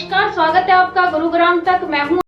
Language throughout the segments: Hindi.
नमस्कार, स्वागत है आपका गुरुग्राम तक। मैं हूं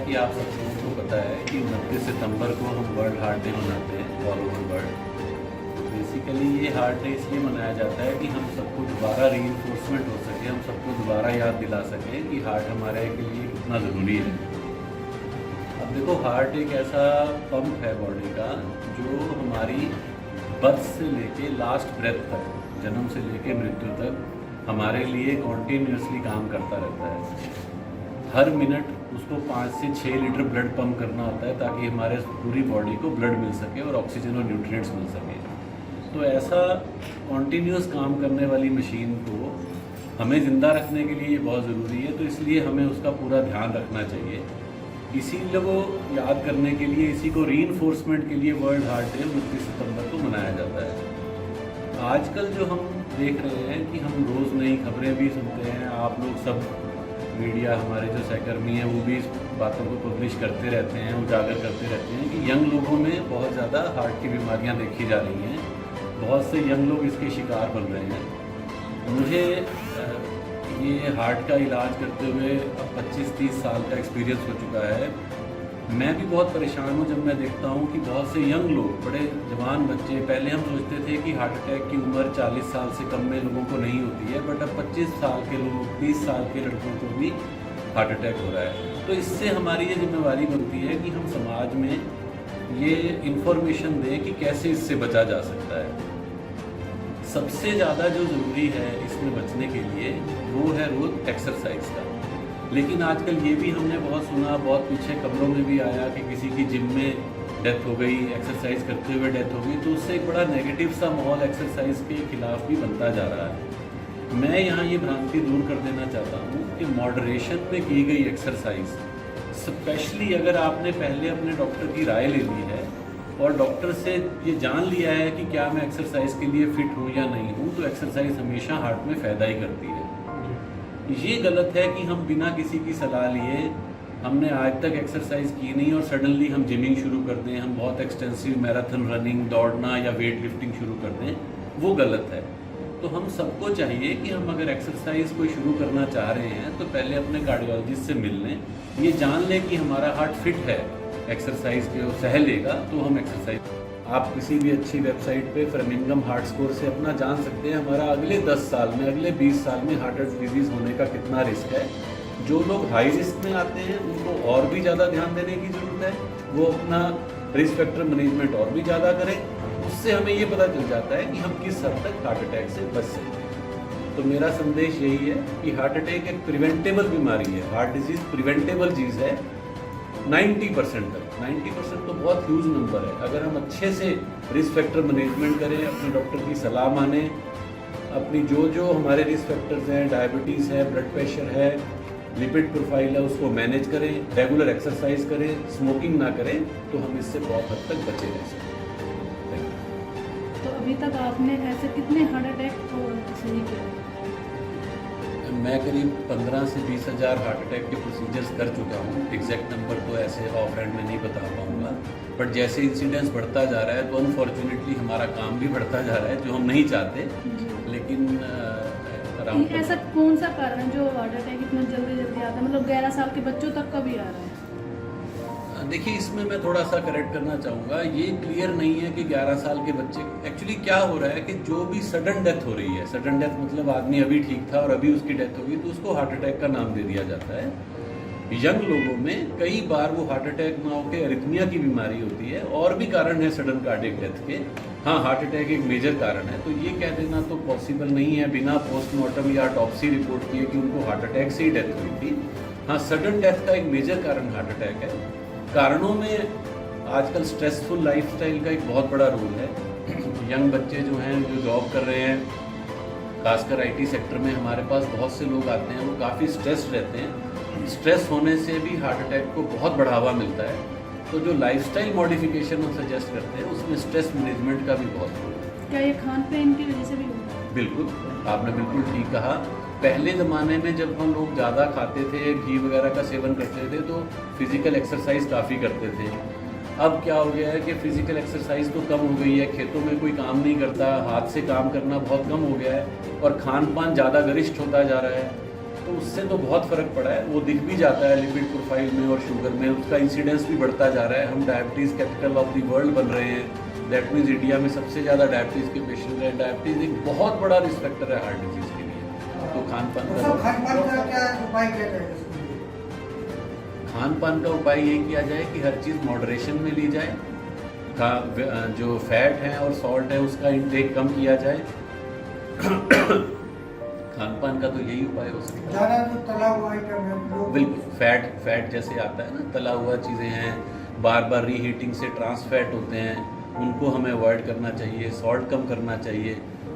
कि आप सब लोगों को पता है कि 29 सितंबर को हम वर्ल्ड हार्ट डे मनाते हैं ऑल ओवर वर्ल्ड। बेसिकली ये हार्ट डे इसलिए मनाया जाता है कि हम सबको दोबारा रीइंफोर्समेंट हो सके, हम सबको दोबारा याद दिला सकें कि हार्ट हमारे के लिए कितना ज़रूरी है। अब देखो, हार्ट एक ऐसा पंप है बॉडी का जो हमारी बर्थ से लेके लास्ट ब्रेथ तक, जन्म से लेके मृत्यु तक हमारे लिए कॉन्टीन्यूसली काम करता रहता है। हर मिनट उसको 5 से 6 लीटर ब्लड पंप करना होता है ताकि हमारे पूरी बॉडी को ब्लड मिल सके और ऑक्सीजन और न्यूट्रिएंट्स मिल सके। तो ऐसा कॉन्टीन्यूस काम करने वाली मशीन को हमें ज़िंदा रखने के लिए ये बहुत ज़रूरी है, तो इसलिए हमें उसका पूरा ध्यान रखना चाहिए। इसीलिए वो याद करने के लिए, इसी को रीइंफोर्समेंट के लिए वर्ल्ड हार्ट डे 29 सितंबर को मनाया जाता है। आजकल जो हम देख रहे हैं कि हम रोज़ नई खबरें भी सुनते हैं, आप लोग सब मीडिया, हमारे जो सहकर्मी हैं वो भी इस बातों को पब्लिश करते रहते हैं, उजागर करते रहते हैं कि यंग लोगों में बहुत ज़्यादा हार्ट की बीमारियां देखी जा रही हैं, बहुत से यंग लोग इसके शिकार बन रहे हैं। मुझे ये हार्ट का इलाज करते हुए अब 25-30 साल का एक्सपीरियंस हो चुका है। मैं भी बहुत परेशान हूँ जब मैं देखता हूँ कि बहुत से यंग लोग, बड़े जवान बच्चे, पहले हम सोचते थे कि हार्ट अटैक की उम्र 40 साल से कम में लोगों को नहीं होती है, बट अब 25 साल के लोग, 30 साल के लड़कों को भी हार्ट अटैक हो रहा है। तो इससे हमारी ये जिम्मेवारी बनती है कि हम समाज में ये इन्फॉर्मेशन दें कि कैसे इससे बचा जा सकता है। सबसे ज़्यादा जो ज़रूरी है इसमें बचने के लिए वो है रोज़ एक्सरसाइज का। लेकिन आजकल ये भी हमने बहुत सुना, बहुत पीछे खबरों में भी आया कि किसी की जिम में डेथ हो गई, एक्सरसाइज करते हुए डेथ हो गई, तो उससे एक बड़ा नेगेटिव सा माहौल एक्सरसाइज के खिलाफ भी बनता जा रहा है। मैं यहाँ ये भ्रांति दूर कर देना चाहता हूँ कि मॉडरेशन में की गई एक्सरसाइज, स्पेशली अगर आपने पहले अपने डॉक्टर की राय ले ली है और डॉक्टर से ये जान लिया है कि क्या मैं एक्सरसाइज के लिए फ़िट हूँ या नहीं हूँ, तो एक्सरसाइज हमेशा हार्ट में फ़ायदा ही करती है। ये गलत है कि हम बिना किसी की सलाह लिए, हमने आज तक एक्सरसाइज की नहीं और सडनली हम जिमिंग शुरू कर दें, हम बहुत एक्सटेंसिव मैराथन रनिंग, दौड़ना या वेट लिफ्टिंग शुरू कर दें, वो गलत है। तो हम सबको चाहिए कि हम अगर एक्सरसाइज कोई शुरू करना चाह रहे हैं तो पहले अपने कार्डियोलॉजिस्ट से मिल लें, ये जान लें कि हमारा हार्ट फिट है, एक्सरसाइज के सह लेगा, तो हम एक्सरसाइज। आप किसी भी अच्छी वेबसाइट पे फ्रेमिंगम हार्ट स्कोर से अपना जान सकते हैं हमारा अगले 10 साल में, अगले 20 साल में हार्ट डिजीज़ होने का कितना रिस्क है। जो लोग हाई रिस्क में आते हैं उनको और भी ज़्यादा ध्यान देने की ज़रूरत है, वो अपना रिस्क फैक्टर मैनेजमेंट और भी ज़्यादा करें। उससे हमें ये पता चल जाता है कि हम किस हद तक हार्ट अटैक से बच सकते हैं। तो मेरा संदेश यही है कि हार्ट अटैक एक प्रिवेंटेबल बीमारी है, हार्ट डिजीज़ प्रिवेंटेबल चीज़ है 90% तक। 90% तो बहुत ह्यूज नंबर है। अगर हम अच्छे से रिस्क फैक्टर मैनेजमेंट करें, अपने डॉक्टर की सलाह माने, अपनी जो हमारे रिस्क फैक्टर्स हैं, डायबिटीज़ है, ब्लड प्रेशर है, लिपिड प्रोफाइल है, उसको मैनेज करें, रेगुलर एक्सरसाइज करें, स्मोकिंग ना करें, तो हम इससे बहुत हद तक बचे रह सकते हैं। तो अभी तक आपने ऐसे कितने हार्ट अटैक को सही किया? मैं करीब 15 से 20 हज़ार हार्ट अटैक के प्रोसीजर्स कर चुका हूँ। एग्जैक्ट नंबर तो ऐसे ऑफ हैंड में नहीं बता पाऊँगा, बट जैसे इंसिडेंस बढ़ता जा रहा है तो अनफॉर्चुनेटली हमारा काम भी बढ़ता जा रहा है, जो हम नहीं चाहते। लेकिन ऐसा कौन सा कारण है जो हार्ट अटैक इतना जल्दी आता है, मतलब 11 साल के बच्चों तक का भी आ रहा है? देखिए, इसमें मैं थोड़ा सा करेक्ट करना चाहूँगा। ये क्लियर नहीं है कि 11 साल के बच्चे, एक्चुअली क्या हो रहा है कि जो भी सडन डेथ हो रही है, सडन डेथ मतलब आदमी अभी ठीक था और अभी उसकी डेथ होगी, तो उसको हार्ट अटैक का नाम दे दिया जाता है। यंग लोगों में कई बार वो हार्ट अटैक ना होकर अरिथमिया की बीमारी होती है, और भी कारण है सडन कार्डियक डेथ के। हाँ, हार्ट अटैक एक मेजर कारण है, तो ये कह देना तो पॉसिबल नहीं है बिना पोस्टमार्टम या ऑटोप्सी रिपोर्ट किए कि उनको हार्ट अटैक से ही डेथ हुई थी। हाँ, सडन डेथ का एक मेजर कारण हार्ट अटैक है। कारणों में आजकल स्ट्रेसफुल लाइफस्टाइल का एक बहुत बड़ा रोल है। यंग बच्चे जो हैं, जो जॉब कर रहे हैं, खासकर आईटी सेक्टर में हमारे पास बहुत से लोग आते हैं, वो काफ़ी स्ट्रेस रहते हैं। स्ट्रेस होने से भी हार्ट अटैक को बहुत बढ़ावा मिलता है। तो जो लाइफस्टाइल मॉडिफिकेशन हम सजेस्ट करते हैं उसमें स्ट्रेस मैनेजमेंट का भी बहुत रोल है। क्या ये खान पान की वजह से भी होता है? बिल्कुल, आपने बिल्कुल ठीक कहा। पहले ज़माने में जब हम लोग ज़्यादा खाते थे, घी वगैरह का सेवन करते थे, तो फिज़िकल एक्सरसाइज काफ़ी करते थे। अब क्या हो गया है कि फ़िज़िकल एक्सरसाइज तो कम हो गई है, खेतों में कोई काम नहीं करता, हाथ से काम करना बहुत कम हो गया है और खान पान ज़्यादा गरिष्ठ होता जा रहा है। तो उससे तो बहुत फ़र्क पड़ा है, वो दिख भी जाता है लिपिड प्रोफाइल में और शुगर में, उसका इंसिडेंस भी बढ़ता जा रहा है। हम diabetes capital of the world बन रहे हैं। दैट मीन्स इंडिया में सबसे ज़्यादा डायबिटीज़ के पेशेंट हैं। डायबिटीज़ एक बहुत बड़ा रिस्क फैक्टर है हार्ट डिजीज़ के लिए। तो खान पान का उपाय ये किया जाए कि हर चीज़ मॉडरेशन में ली जाए। जो फैट है और सॉल्ट है उसका इंटेक कम किया जाए। खान पान का तो यही उपाय हो सकता है। ज़्यादा जो तला हुआ आइटम है बिल्कुल, फैट जैसे आता है ना, तला हुआ चीज़ें हैं, बार बार रीहीटिंग से ट्रांस फैट होते हैं, उनको हमें अवॉइड करना चाहिए। सॉल्ट कम करना चाहिए।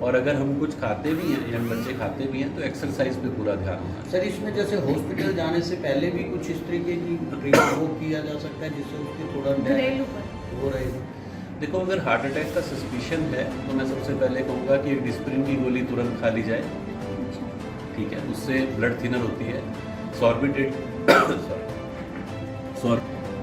और अगर हम कुछ खाते भी हैं, यंग बच्चे खाते भी हैं, तो एक्सरसाइज पे पूरा ध्यान होना चाहिए। सर, इसमें जैसे हॉस्पिटल जाने से पहले भी कुछ इस तरीके की ट्रीटमेंट वो किया जा सकता है जिससे उसकी थोड़ा घरेलू उपाय हो रहेगा। देखो, अगर हार्ट अटैक का सस्पिशन है तो मैं सबसे पहले कहूँगा कि एक डिस्प्रिन की गोली तुरंत खा ली जाए। ठीक है, उससे ब्लड थिनर होती है। सॉर्बिटेट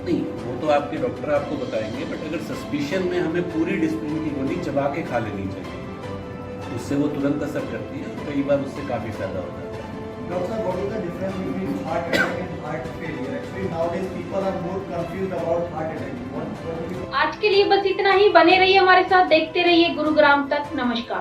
नहीं, वो तो आपके डॉक्टर आपको बताएंगे, बट अगर सस्पिशन में हमें पूरी डिस्प्रिन की गोली चबा के खा लेनी चाहिए। उससे वो तुरंत असर करती है और कई बार उससे काफ़ी फ़ायदा हो जाता है। डॉक्टर साहब, what is the difference between heart attack and heart failure? Actually nowadays people are more confused about heart attack. आज के लिए बस इतना ही। बने रहिए हमारे साथ, देखते रहिए गुरुग्राम तक। नमस्कार।